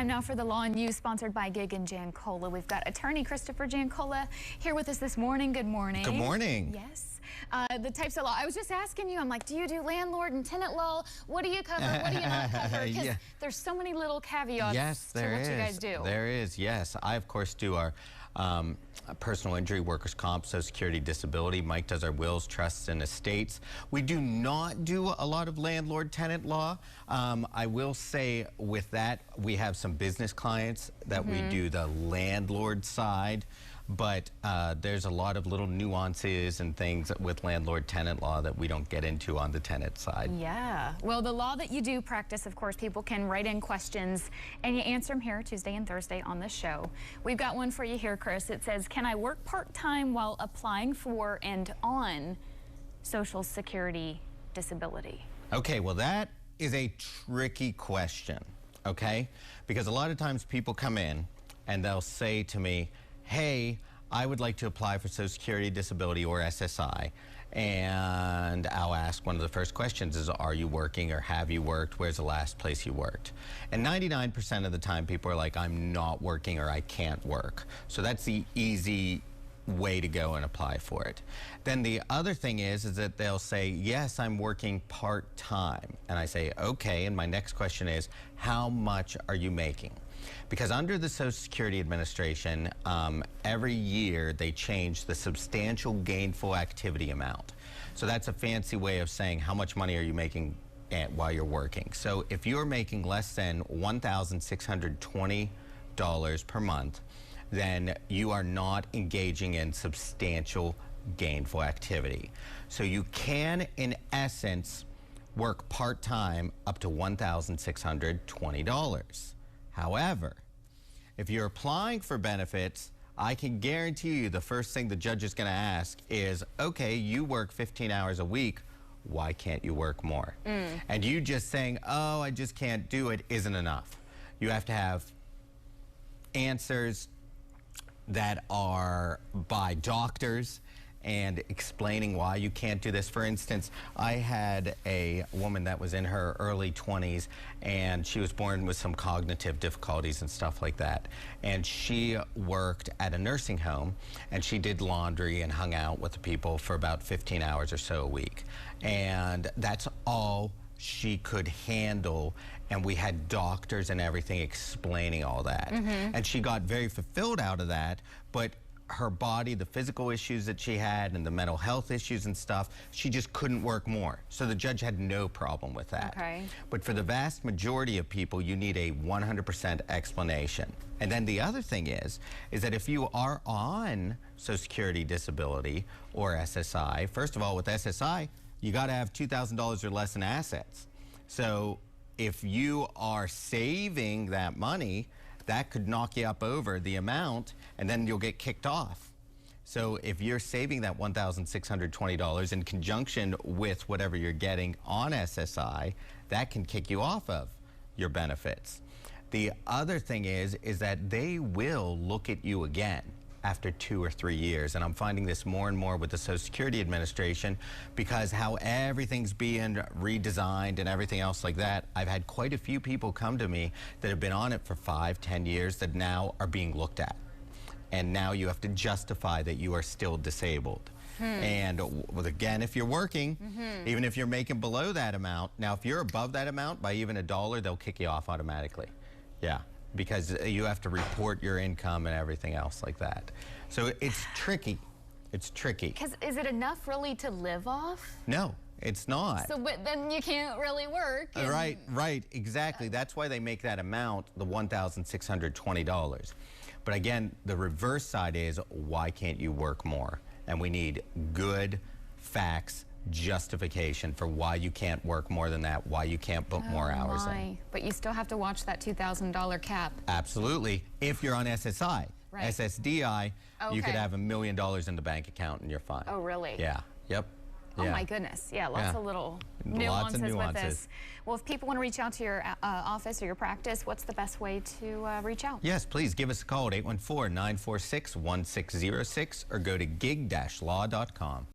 Time now for the Law and You, sponsored by Gig and Jancola. We've got attorney Christopher Jancola here with us this morning. Good morning. Good morning. Yes. The types of law. I was just asking you, I'm like, do you do landlord and tenant law? What do you cover? What do you not cover? Because there's so many little caveats to what you guys do. There is, yes. I, of course, do our personal injury, workers' comp, Social Security, disability. Mike does our wills, trusts, and estates. We do not do a lot of landlord-tenant law. I will say with that, we have some business clients that we do the landlord side, but there's a lot of little nuances and things with landlord-tenant law that we don't get into on the tenant side. Yeah. Well, the law that you do practice, of course, people can write in questions and you answer them here Tuesday and Thursday on the show. We've got one for you here, Chris. It says, can I work part-time while applying for and on Social Security disability? Okay, well, that is a tricky question, okay? Because a lot of times people come in and they'll say to me, hey, I would like to apply for Social Security disability or SSI. And I'll ask one of the first questions is, are you working or have you worked? Where's the last place you worked? And 99% of the time people are like, I'm not working or I can't work. So that's the easy way to go and apply for it. Then the other thing is that they'll say, yes, I'm working part-time. And I say, okay, and my next question is, how much are you making? Because under the Social Security Administration, every year they change the substantial gainful activity amount. So that's a fancy way of saying how much money are you making while you're working. So if you're making less than $1,620 per month, then you are not engaging in substantial gainful activity. So you can, in essence, work part-time up to $1,620. However, if you're applying for benefits, I can guarantee you the first thing the judge is going to ask is, okay, you work 15 hours a week, why can't you work more? And you just saying, oh, I just can't do it, isn't enough. You have to have answers that are by doctors and explaining why you can't do this. For instance, I had a woman that was in her early 20s and she was born with some cognitive difficulties and stuff like that. And she worked at a nursing home and she did laundry and hung out with the people for about 15 hours or so a week. And that's all she could handle, and we had doctors and everything explaining all that. And she got very fulfilled out of that, but her body, the physical issues that she had and the mental health issues and stuff, she just couldn't work more. So the judge had no problem with that. But for the vast majority of people, you need a 100% explanation. And then the other thing is that if you are on Social Security disability or SSI, first of all, with SSI, you got to have $2,000 or less in assets. So if you are saving that money, that could knock you up over the amount and then you'll get kicked off. So if you're saving that $1,620 in conjunction with whatever you're getting on SSI, that can kick you off of your benefits. The other thing is that they will look at you again after 2 or 3 years. And I'm finding this more and more with the Social Security Administration because how everything's being redesigned and everything else like that. I've had quite a few people come to me that have been on it for 5, 10 years that now are being looked at. And now you have to justify that you are still disabled. And again, if you're working, even if you're making below that amount, now if you're above that amount by even $1, they'll kick you off automatically. Yeah. Because you have to report your income and everything else like that. So it's tricky. It's tricky. Because is it enough really to live off? No, it's not. So but then you can't really work. Right, exactly. That's why they make that amount, the $1,620. But again, the reverse side is, why can't you work more? And we need good facts, justification for why you can't work more than that, why you can't put more hours in. But you still have to watch that $2,000 cap. Absolutely. If you're on SSI. SSDI, you could have $1 million in the bank account and you're fine. Oh, really? Yeah. Yep. Oh, my goodness. Yeah, lots of little nuances with this. Well, if people want to reach out to your office or your practice, what's the best way to reach out? Yes, please give us a call at 814-946-1606 or go to gig-law.com.